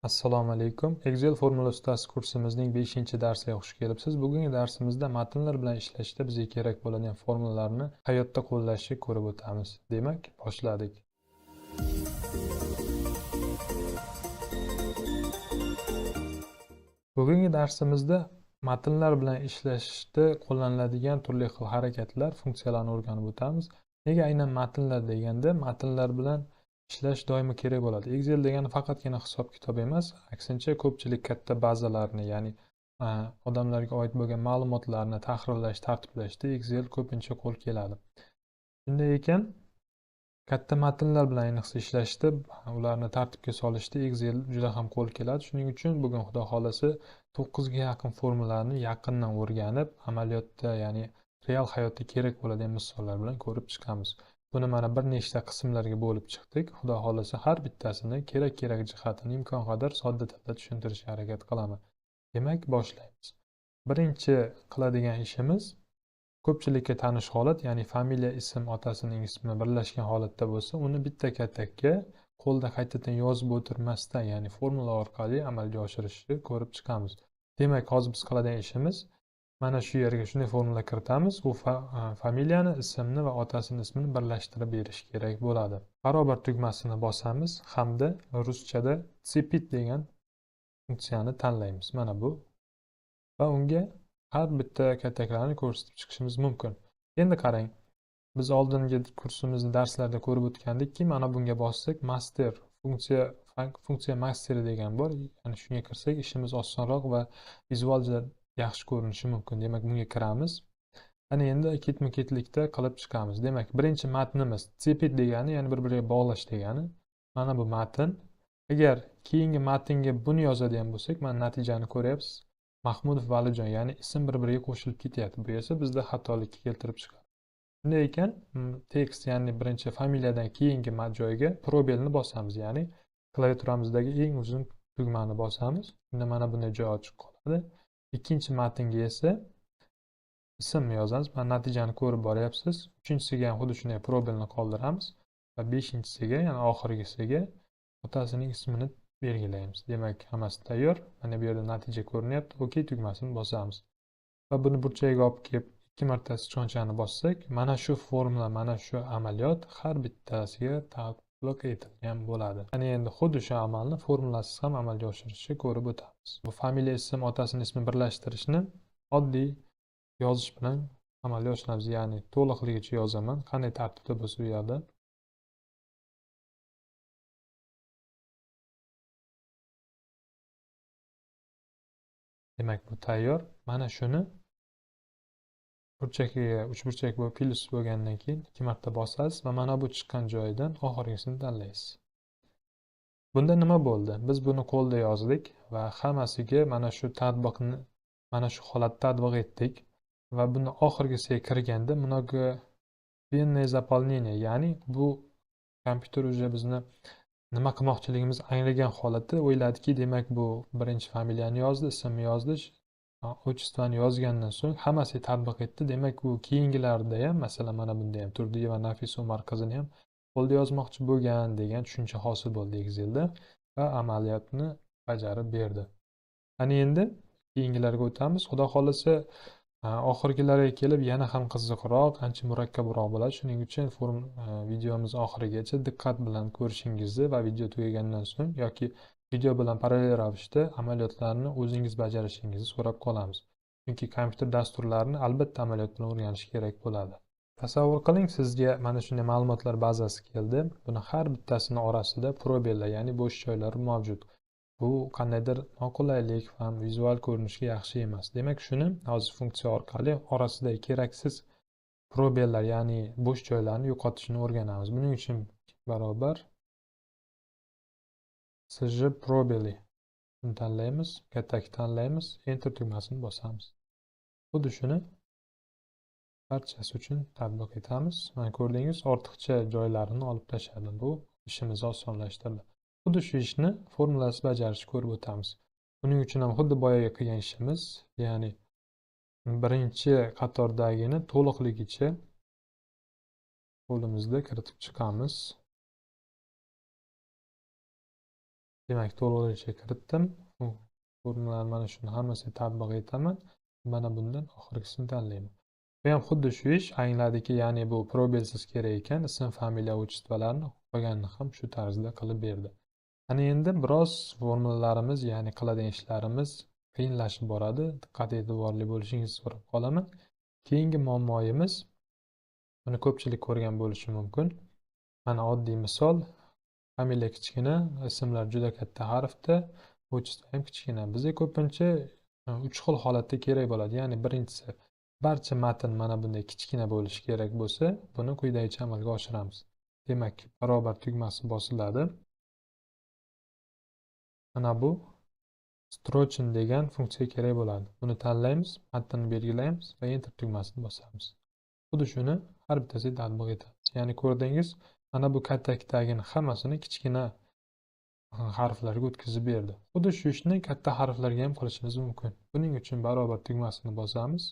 Assalomu alaykum. Excel formula ustasi kursimizning 5-darsiga xush kelibsiz. Bugungi darsimizda matnlar bilan ishlashda bizga kerak bo'ladigan formulalarni hayotda qo'llashni ko'rib o'tamiz. Demak, boshladik. Bugungi darsimizda matnlar bilan ishlashda qo'llaniladigan turli xil harakatlar, funksiyalarni o'rganib o'tamiz. Nega aynan matnlar deganda, matnlar bilan ishlash doimo kerak bo'ladi. Excel degani faqatgina hisob-kitob emas, aksincha ko'pchilik katta bazalarni, ya'ni odamlarga oid bo'lgan ma'lumotlarni tahrirlash, tartiblashda Excel ko'pincha qo'l keladi. Shunday ekan, katta matnlar bilan ayniqsa ishlashda, ularni tartibga solishda Excel juda ham qo'l keladi. Shuning uchun bugun xudo xolasa 9 ga yaqin formulani yaqindan o'rganib, amaliyotda, ya'ni real hayotda kerak bo'ladigan misollar bilan ko'rib chiqamiz. Buni mana bir nechta qismlarga bo'lib chiqdik. Xudo xolasa har bittasini kerak jihatini imkon qadar sodda tilda tushuntirishga harakat qilaman. Demak, boshlaymiz. Birinchi qiladigan ishimiz ko'pchilikka tanish holat, ya'ni familiya, ism, otasining ismi birlashgan holatda bo'lsa, uni bitta katakka qo'lda qaytadan yozib o'tirmasdan, ya'ni formula orqali amalga oshirishni ko'rib chiqamiz. Demak, hozir biz qiladigan ishimiz mana shu yerga shunday formula kiritamiz. U familiyani, ismni va otasini ismini birlashtirib berish kerak bo'ladi. Barobar tugmasini bosamiz hamda ruschada цепить degan funksiyani tanlaymiz. Mana bu va unga har bitta kataklarni ko'rsatib chiqishimiz mumkin. Endi qarang, biz oldingi kursimizni darslarda ko'rib o'tgandikki, mana bunga bossak, master funksiya master degan bor. Ya'ni shunga kirsak, ishimiz osonroq va vizual yaxshi ko'rinishi mumkin. Demak, bunga kiramiz. Ana endi ketma-ketlikda qilib chiqamiz. Demak, birinchi matnimiz цепить degani, ya'ni bir-biriga bog'lash degani. Mana bu matn. Agar keyingi matnga buni yozadigan bo'lsak, mana natijani ko'ryapsiz. Mahmudov Valijon, ya'ni ism bir-biriga qo'shilib ketyapti. Bu esa bizda xatolikka keltirib chiqadi. Shunday ekan, tekst, ya'ni birinchi familiyadan keyingi joyga probelni bosamiz, ya'ni klaviaturamizdagi eng uzun tugmani bosamiz. Shunda mana bunday joy ochiq qoladi. Ikkinchi matnga esa ism yozamiz. Mana natijani ko'rib boryapsiz. Uchinchisiga ham xuddi shunday probelni qoldiramiz va beshinchisiga, ya'ni oxirgisiga otasining ismini belgilaymiz. Demak, hammasi tayyor. Mana bu yerda natija ko'rinyapti. OK tugmasini bosamiz. Va buni burchagiga olib kelib 2 marta sichqonchani bossak, mana shu formula, mana shu amaliyot har bittasiga tatbiq etilgan bo'ladi. Ana endi xuddi shu amalni formulasiz ham amalga oshirishni ko'rib o'tamiz. Bu familiya, ism, otasining ismini birlashtirishni oddiy yozish bilan amalga oshiramiz. Ya'ni to'liqligicha yozaman. Qanday tartibda bo'lsa u yerda. Demak, bu tayyor. Mana shuni burchagiga uchburchak bo'lib plus bo'lgandan keyin 2 marta bosasiz va mana bu chiqqan joydan oxirgisini tanlaysiz. Bunda nima bo'ldi? Biz buni qo'lda yozdik va hammasiga mana shu tatbiqni, mana shu holatda tatbiq etdik va buni oxirgisiga kirganda mnogovenное заполнение, ya'ni bu kompyuter уже bizni nima qilmoqchiligimizni anglagan holatda o'yladiki, demak bu birinchi familiyani yozdi, ismni yozdi, отчествоni yozgandan so'ng hammasiga tatbiq etdi. Demak, u keyingilarida ham, masalan, mana bunda ham Turdiyeva Nafisa Umar qizini ham qo'lda yozmoqchi bo'lgan degan tushuncha hosil bo'ldi Excelda va amaliyotni bajarib berdi. Ana endi keyingilarga o'tamiz. Xudo xolasa, oxirgilarga kelib yana ham qiziqroq, ancha murakkabroq bo'ladi. Shuning uchun videomiz oxirigacha diqqat bilan ko'rishingizni va video tugagandan so'ng yoki video bilan parallel ravishda amaliyotlarni o'zingiz bajarishingizni so'rab qolamiz. Chunki kompyuter dasturlarini albatta amaliyot bilan o'rganish kerak bo'ladi. Tasavvur qiling, sizga mana shunday ma'lumotlar bazasi keldi. Buni har bittasini orasida probellar, ya'ni bo'sh joylar mavjud. Bu qandaydir noqulaylik ham vizual ko'rinishga yaxshi emas. Demak, shuni hozir funksiya orqali orasida keraksiz probellar, ya'ni bo'sh joylarni yo'qotishni o'rganamiz. Buning uchun barobar sj probeli tanlaymiz, katak tanlaymiz, enter tugmasini bosamiz. Xuddi shuni barchasi uchun tatbiq etamiz. Mana ko'rdingiz, ortiqcha joylarini olib tashladi. Bu ishimizni osonlashtirdi. Xuddi shu ishni formulasi bajarishni ko'rib o'tamiz. Buning uchun ham xuddi boyaga qilgan ishimiz, ya'ni birinchi qatordagini to'liqligicha qo'limizda kiritib chiqamiz. Demak, to'lig'icha kiritdim. Formulalarni mana shuni hammasiga tatbiq etaman. Mana bundan oxirgisini tanlayman. Bu ham xuddi shu ish angladiki, ya'ni bu probelsiz kerak ekan. Ism, familiya, otchestvolarni qolganini ham shu tarzda qilib berdi. Ana endi biroz formulalarimiz, ya'ni qiladigan ishlarimiz qiyinlashib boradi. Diqqat e'tiborli bo'lishingizni so'rab qolaman. Keyingi muammoyimiz, buni ko'pchilik ko'rgan bo'lishi mumkin. Mana oddiy misol, familiya kichkina, ismlar juda katta harfda, otchestvo ham kichkina. Bizga ko'pincha 3 xil holatda kerak bo'ladi. Ya'ni birinchisi, barcha matn mana bunday kichkina bo'lishi kerak bo'lsa, buni quyidagicha amalga oshiramiz. Demak, barobar tugmasi bosiladi. Mana bu strochen degan funksiya kerak bo'ladi. Buni tanlaymiz, matnni belgilaymiz va enter tugmasini bosamiz. Xuddi shuni har bittasiga tatbiq etamiz. Ya'ni ko'rdingiz, mana bu kattakdagini hammasini kichkina harflarga o'tkazib berdi. Xuddi shu ishni katta harflarga ham qilishimiz mumkin. Buning uchun barobar tugmasini bosamiz.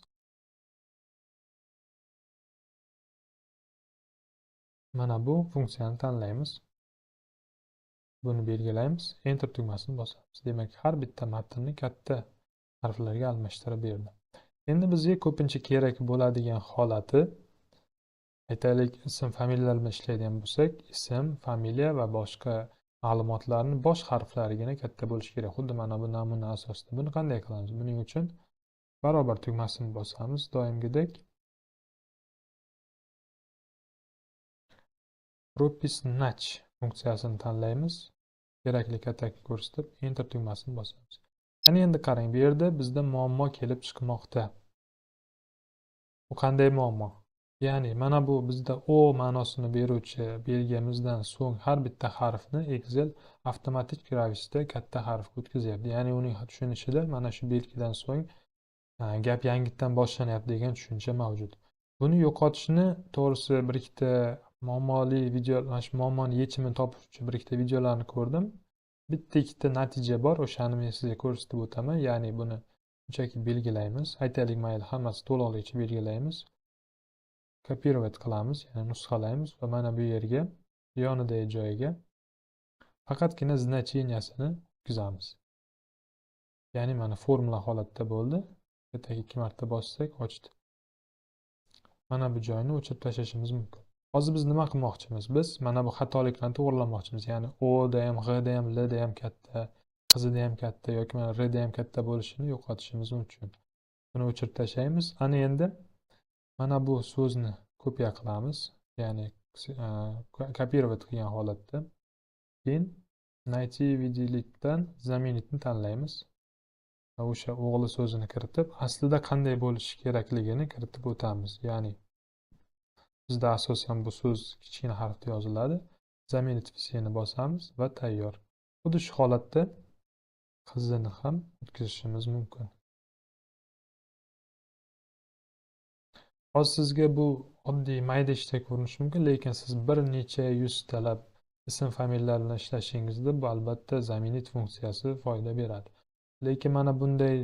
Mana bu funksiyani tanlaymiz. Buni belgilaymiz, enter tugmasini bosamiz. Demak, har bitta matnni katta harflarga almashtirib berdi. Endi bizga ko'pincha kerak bo'ladigan holati, aytaylik, ism, familiyalar bilan ishlaydigan bo'lsak, ism, familiya va boshqa ma'lumotlarni bosh harflarigina katta bo'lishi kerak. Xuddi mana bu namuna asosida. Buni qanday qilamiz? Buning uchun barobar tugmasini bosamiz doimgidek. Propisnach funksiyasini tanlaymiz. Kerakli kattakni ko'rsatib, enter tugmasini bosamiz. Ana endi qarang, bu yerda bizda muammo kelib chiqmoqda. Bu qanday muammo? Ya'ni mana bu bizda o ma'nosini beruvchi belgimizdan so'ng har bitta harfni Excel avtomatik ravishda katta harfga o'tkazyapti. Ya'ni uning tushunishida mana shu belgidan so'ng gap yangitdan boshlanyapti degan tushuncha mavjud. Buni yo'qotishni, to'g'risi, bir ikkita muammoli video, mana shu muammoni yechimini topuvchi bir ikkita videolarni ko'rdim. Bitta ikkita natija bor, o'shani men sizga ko'rsatib o'taman. Ya'ni buni shunchaki belgilaymiz. Aytaylik, mayli, hammasi to'liqligicha belgilaymiz. Kopировать qilamiz, ya'ni nusxalaymiz va mana bu yerga, yonidagi joyiga faqatgina значениясini o'tkazamiz. Ya'ni mana formula holatda bo'ldi. Bittaga 2 marta bossak ochdi. Mana bu joyni o'chirib tashlashimiz mumkin. Hozir biz nima qilmoqchimiz? Biz mana bu xatoliklarni to'g'rilamoqchimiz. Ya'ni O da ham, G da ham, L da ham katta, Qizida ham katta yoki mana R da ham katta bo'lishini yo'qotishimiz uchun. Buni o'chirib tashlaymiz. Ana endi mana bu so'zni kopiya qilamiz. Ya'ni kopировать qilgan holatda. Keyin найти виделикdan заменитni tanlaymiz. Va o'sha o'g'li so'zini kiritib, aslida qanday bo'lishi kerakligini kiritib o'tamiz. Ya'ni bizda asosan bu so'z kichkina harfda yoziladi. Заменить всeni bosamiz va tayyor. Xuddi shu holatda qizini ham o'tkazishimiz mumkin. Hozir sizga bu oddiy mayda ishdek ko'rinishi mumkin, lekin siz bir necha yuztalab ism, familiyalar bilan ishlashingizda bu albatta заменить funksiyasi foyda beradi. Lekin mana bunday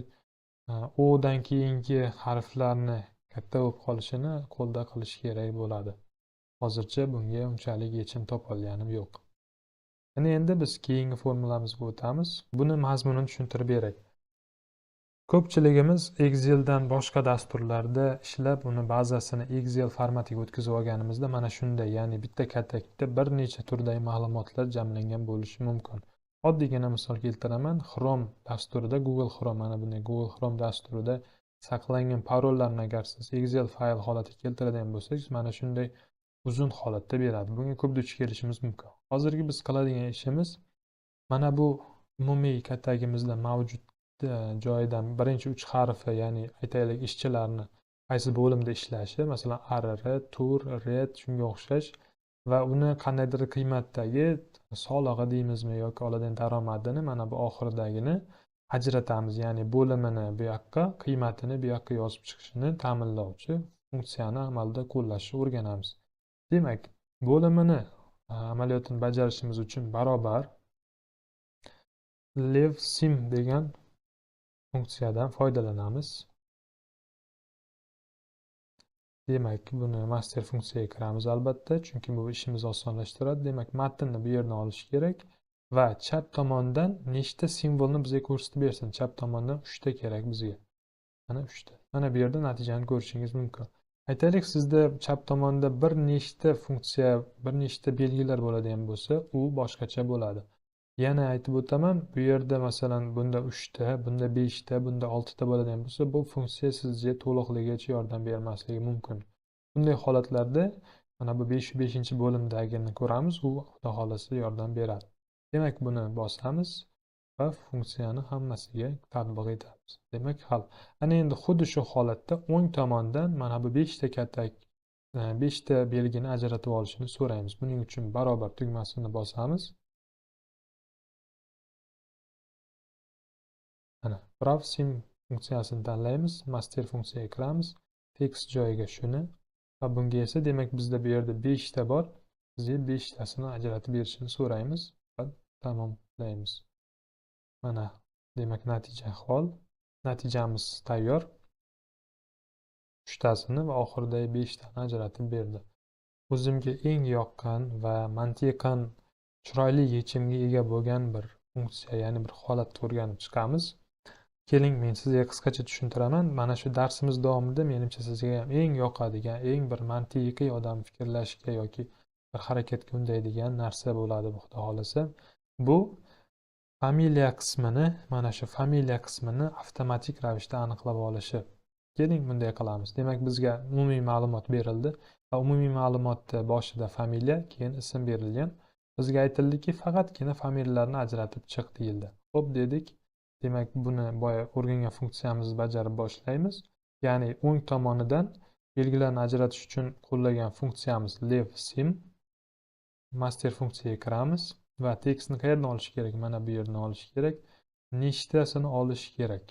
O dan keyingi harflarni katta bo'lib qolishini qo'lda qilish kerak bo'ladi. Hozircha bunga unchalik yechim topolganim yo'q. Ana endi biz keyingi formulamizga o'tamiz. Buni mazmunini tushuntirib beray. Ko'pchiligimiz Exceldan boshqa dasturlarda ishlab, uni bazasini Excel formatiga o'tkazib olganimizda mana shunday, ya'ni bitta kattakda bir necha turdagi ma'lumotlar jamlangan bo'lishi mumkin. Oddiygina misol keltiraman. Chrome dasturida, Google Chrome, mana bunday Google Chrome dasturida saqlangan parollarni agar siz Excel fayl holatiga keltiradigan bo'lsangiz, mana shunday uzun holatda beradi. Bunga ko'p duch kelishimiz mumkin. Hozirgi biz qiladigan ishimiz mana bu umumiy kattagimizda mavjud joyidan birinchi 3 harfi, ya'ni aytaylik ishchilarni qaysi bo'limda ishlashi, masalan ARR, TUR, RED shunga o'xshash va uni qandaydir qiymatdagi solig'i deymizmi yoki oladigan daromadini mana bu oxiridagini ajratamiz. Ya'ni bo'limini bu yoqqa, qiymatini bu yoqqa yozib chiqishini ta'minlovchi funksiyani amalda qo'llashni o'rganamiz. Demak, bo'limini amaliyotini bajarishimiz uchun barobar leavSym degan funksiyadan foydalanamiz. Demak, buni master funksiyaga kiramiz albatta, chunki bu ishimizni osonlashtiradi. Demak, matnni bu yerdan olish kerak. va chap tomondan nechta simvolni bizga ko'rsatib bersin. Chap tomondan 3 ta kerak bizga. Mana 3 ta. Mana bu yerda natijani ko'rishingiz mumkin. Aytaylik, sizda chap tomonda bir nechta funksiya, bir nechta belgilar bo'ladigan bo'lsa, u boshqacha bo'ladi. Yana aytib o'taman, bu yerda masalan bunda 3 ta, bunda 5 ta, bunda 6 ta bo'ladigan bo'lsa, bu funksiya sizga to'liqligicha yordam bermasligi mumkin. Bunday holatlarda mana bu 5-bo'limdagini ko'ramiz, u xudo xolasa yordam beradi. Demak, buni bosamiz va funksiyani hammasiga tatbiq etamiz. Demak, hal. Ana endi xuddi shu holatda o'ng tomondan mana bu 5 ta katak 5 ta belgini ajratib olishini so'raymiz. Buning uchun barobar tugmasini bosamiz. Mana prav sim funksiyasini tanlaymiz, master funksiyaga kiramiz, text joyiga shuni va bunga esa demak bizda bu yerda 5 ta bor. Bizga 5 tasini ajratib berishini so'raymiz va tamomlaymiz. Mana demak natija hol. Natijamiz tayyor. 3 tasini va oxiridagi 5 tani ajratib berdi. O'zimga eng yoqqan va mantiqan chiroyli yechimga ega bo'lgan bir funksiya, ya'ni bir holatni o'rganib chiqamiz. Keling, men sizga qisqacha tushuntiraman. Mana shu darsimiz davomida menimcha sizga ham eng yoqadigan, eng bir mantiqiy odam fikrlashga yoki bir harakatga undaydigan narsa bo'ladi, xudo xolasa. Bu familiya qismini, mana shu familiya qismini avtomatik ravishda aniqlab olishi. Keling, bunday qilamiz. Demak, bizga umumiy ma'lumot berildi va umumiy ma'lumotda boshida familiya, keyin ism berilgan. Bizga aytildiki, faqatgina familiyalarni ajratib chiq deyildi. Xo'p dedik. Demak, buni boya o'rgangan funksiyamizni bajarib boshlaymiz. Ya'ni o'ng tomonidan belgilarni ajratish uchun qo'llagan funksiyamiz lev_sim. Master funksiyaga kiramiz va tekstni qayerdan olish kerak? Mana bu yerdan olish kerak. Nechtasini olish kerak?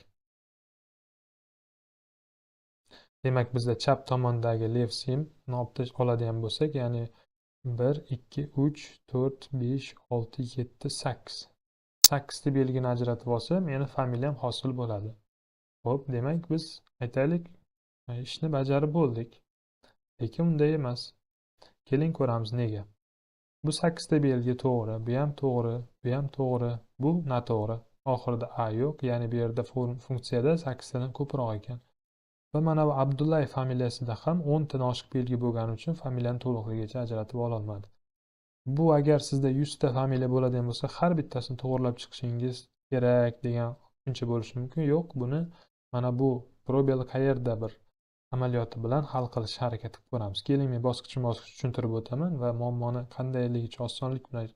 Demak, bizda chap tomondagi lev_sim oladigan bo'lsak, ya'ni 1, 2, 3, 4, 5, 6, 7, 8. 8 ta belgini ajratib olsa, meni familiyam hosil bo'ladi. Xo'p, demak biz aytaylik, ishni bajarib bo'ldik. Lekin unday emas. Keling ko'ramiz nega. Bu 8 ta belgi to'g'ri, bu ham to'g'ri, bu ham to'g'ri, bu noto'g'ri. Oxirida a yo'q, ya'ni bu yerda funksiyada 8 tadan ko'proq ekan. Va mana bu Abdullayev familiyasida ham 10 ta noshik belgi bo'lgani uchun familiyani to'liqligicha ajratib ola olmadi. Bu agar sizda 100 ta familiya bo'ladigan bo'lsa, har bittasini to'g'rilab chiqishingiz kerak degan tushuncha bo'lishi mumkin. Yo'q, buni mana bu probel qayerda bir amaliyoti bilan hal qilish harakati qilib ko'ramiz. Keling, men bosqichma-bosqich tushuntirib o'taman va muammoni qandayligicha osonlik bilan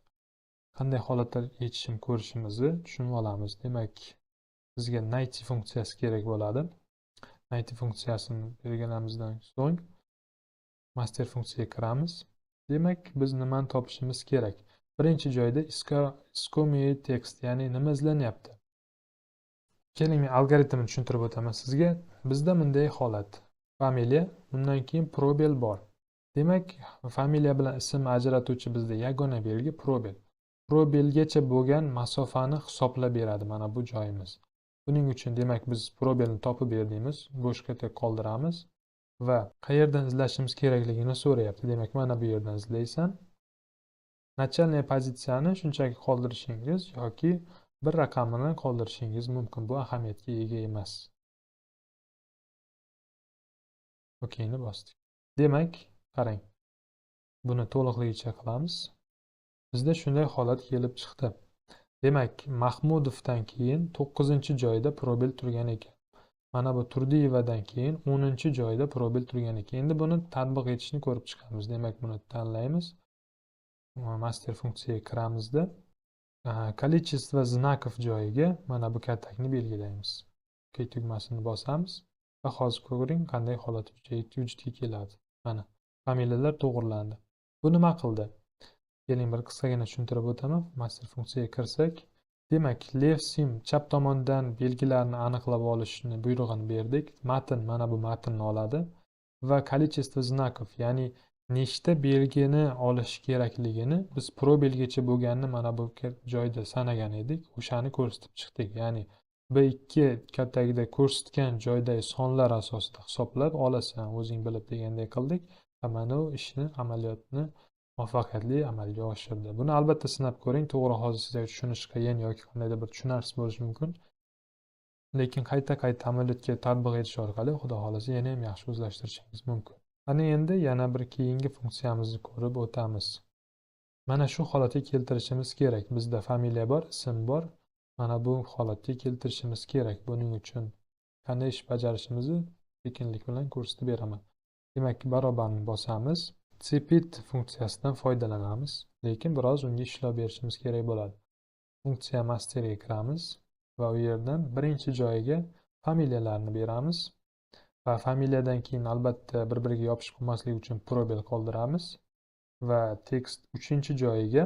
qanday holatlar yechishini ko'rishimizni tushunib olamiz. Demak, bizga native funksiyasi kerak bo'ladi. Native funksiyasini belgilamizdan so'ng master funksiyaga kiramiz. Demak, biz nimani topishimiz kerak? Birinchi joyda iskomiy text, ya'ni nima izlanyapti? Keling, men algoritmni tushuntirib o'taman sizga. Bizda bunday holat. Familiya, undan keyin probel bor. Demak, familiya bilan ismni ajratuvchi bizda yagona belgi probel. Probelgacha bo'lgan masofani hisoblab beradi mana bu joyimiz. Buning uchun demak biz probelni topib berdimiz, bo'shqa qoldiramiz va qayerdan izlashimiz kerakligini so'rayapti. Demak, mana bu yerdan izlaysan. Начальный pozitsiyani shunchaki qoldirishingiz yoki bir raqamini qoldirishingiz mumkin. Bu ahamiyatga ega emas. OKni bosdik. Demak, qarang. Buni to'liqligicha qilamiz. Bizda shunday holat kelib chiqdi. Demak, Mahmudovdan keyin 9-joyda probel turgan ekan. Mana bu Turdiyevadan keyin 10-joyda probel turgan ekan. Endi buni tatbiq etishni ko'rib chiqamiz. Demak, buni tanlaymiz. Master funksiyaga kiramizda количество знаков joyiga mana bu katakni belgilaymiz. OK tugmasini bosamiz va hozir ko'ring qanday holat vujudga keladi. Mana familiyalar to'g'rilandi. Bu nima qildi? Keling, bir qisqagina tushuntirib o'taman. Master funksiyaga kirsak, demak, lev_sim chap tomondan belgilarni aniqlab olishni buyrug'ini berdik. Matn mana bu matnni oladi va количество знаков, ya'ni nechta belgini olish kerakligini biz probelgacha bo'lganini mana bu joyda sanagan edik. O'shani ko'rsatib chiqdik. Ya'ni B2 katagida ko'rsatgan joydagi sonlar asosida hisoblab olasan, o'zing bilib deganday qildik. Va mana bu ishni, amaliyotni muvaffaqiyatli amalga oshirdi. Buni albatta sinab ko'ring. To'g'ri, hozir sizga tushunish qiyin yoki qandaydir bir tushunarsiz bo'lishi mumkin. Lekin qayta-qayta amaliyotga tatbiq etish orqali xudo xolasa yana ham yaxshi o'zlashtirishingiz mumkin. Ana endi yana bir keyingi funksiyamizni ko'rib o'tamiz. Mana shu holatga keltirishimiz kerak. Bizda familiya bor, ism bor. Mana bu holatga keltirishimiz kerak. Buning uchun qanday ish bajarishimizni sekinlik bilan ko'rsatib beraman. Demak, barobarni bosamiz. Cpit funksiyasidan foydalanamiz, lekin biroz unga ishlov berishimiz kerak bo'ladi. Funksiya masterga kiramiz va u yerdan birinchi joyiga familiyalarni beramiz va familiyadan keyin albatta bir-biriga yopishib qolmasligi uchun probel qoldiramiz va tekst 3-joyiga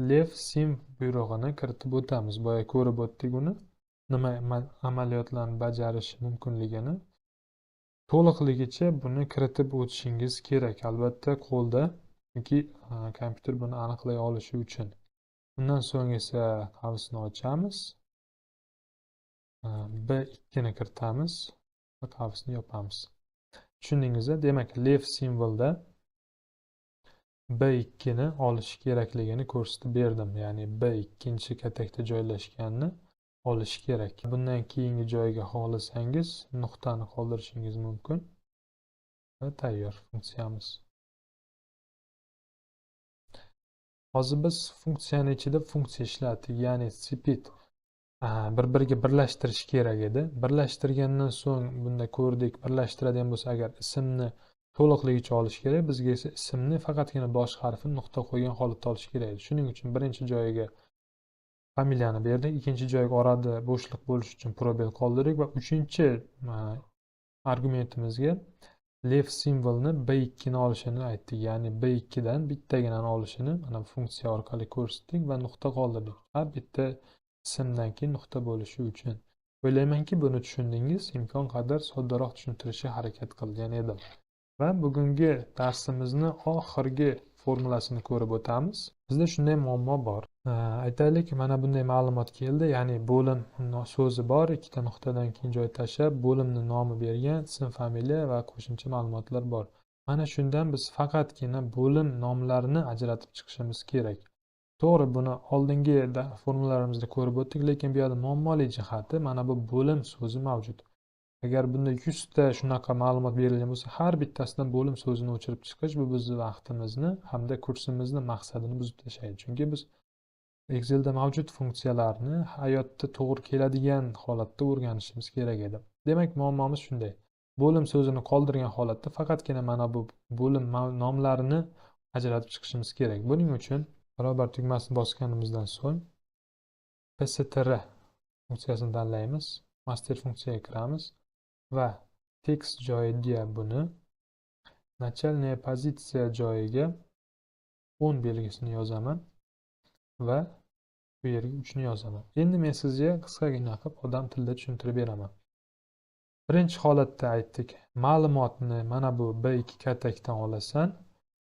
leave sim buyrug'ini kiritib o'tamiz. Boya ko'rib o'tdik uni nima amaliyotlarni bajarishi mumkinligini. To'liqligicha buni kiritib o'tishingiz kerak, albatta qo'lda, chunki kompyuter buni aniqlay olishi uchun. Undan so'ng esa qavsni ochamiz, B2 ni kiritamiz va qavsni yopamiz. Tushundingizmi? Demak, leave simvolda B2 ni olish kerakligini ko'rsatib berdim. Ya'ni B2 katakda joylashganini olish kerak. Bundan keyingi joyga xohlasangiz nuqtani qoldirishingiz mumkin. Va tayyor funksiyamiz. Hozir biz funksiyani ichida funksiya ishlatdik, ya'ni split bir-biriga birlashtirish kerak edi. Birlashtirgandan so'ng bunda ko'rdik, birlashtiradigan bo'lsa agar ismni to'liqligicha olish kerak, bizga esa ismni faqatgina bosh harfini nuqta qo'ygan holatda olish kerak edi. Shuning uchun birinchi joyiga familiyani berdik, ikkinchi joyga orada bo'shliq bo'lish uchun probel qoldirdik va uchinchi argumentimizga leave simvolni B2 ni olishini aytdik. Ya'ni B2 dan bittagina olishini mana funksiya orqali ko'rsatdik va nuqta qoldirdik. Har bitta ismdan keyin nuqta bo'lishi uchun. O'ylaymanki, buni tushundingiz. Imkon qadar soddaroq tushuntirishga harakat qilgan edim. Va bugungi darsimizni oxirgi formulasini ko'rib o'tamiz. Bizda shunday muammo bor. Aytaylik, mana bunday ma'lumot keldi, ya'ni bo'lim so'zi bor, ikkita nuqtadan keyin joy tashlab, bo'limni nomi bergan, ism, familiya va qo'shimcha ma'lumotlar bor. Mana shundan biz faqatgina bo'lim nomlarini ajratib chiqishimiz kerak. To'g'ri, buni oldingi formulalarimizda ko'rib o'tdik, lekin bu yerda muammoli jihati mana bu bo'lim so'zi mavjud. Agar bunda 100 ta shunaqa ma'lumot berilgan bo'lsa, har bittasidan bo'lim so'zini o'chirib chiqish bu bizning vaqtimizni hamda kursimizni maqsadini buzib tashlaydi. Chunki biz Excel'da mavjud funksiyalarni hayotda to'g'ri keladigan holatda o'rganishimiz kerak edi. Demak, muammomiz shunday. Bo'lim so'zini qoldirgan holatda faqatgina mana bu bo'lim nomlarini ajratib chiqishimiz kerak. Buning uchun barobar tugmasini bosganimizdan so'ng pstr funksiyasini tanlaymiz, master funksiyaga kiramiz va tekst joyiga buni начальная pozitsiya joyiga 10 belgisini yozaman va bu yerga 3 ni yozaman. Endi men sizga qisqagina qilib odam tilida tushuntirib beraman. Birinchi holatda aytdik, ma'lumotni mana bu B2 katakdan olasan,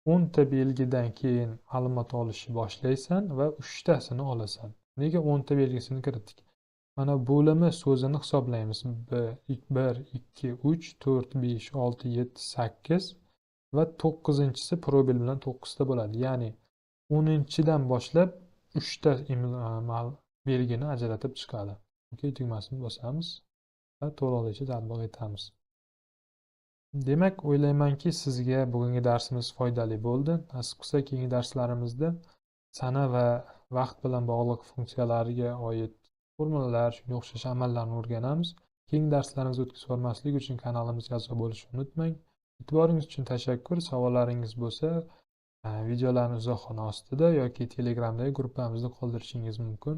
10 ta belgidan keyin ma'lumot olishni boshlaysan va 3 tasini olasan. Nega 10 ta belgisini kiritdik? Mana bo'limi so'zini hisoblaymiz. 1, 2, 3, 4, 5, 6, 7, 8 va 9-inchisi probel bilan 9 ta bo'ladi. Ya'ni 10-dan boshlab 3 ta belgini ajratib chiqadi. Okay, tugmasini bosamiz va to'liqligicha tatbiq etamiz. Demak, o'ylaymanki, sizga bugungi darsimiz foydali bo'ldi. Nasib qilsa, keyingi darslarimizda sana va vaqt bilan bog'liq funksiyalarga oid formulalar, shunga o'xshash amallarni o'rganamiz. Keyingi darslarimizda o'tkazib yubormaslik uchun kanalimizga a'zo bo'lishni unutmang. E'tiboringiz uchun tashakkur. Savollaringiz bo'lsa, videolarni izohxona ostida yoki Telegramdagi gruppamizda qoldirishingiz mumkin.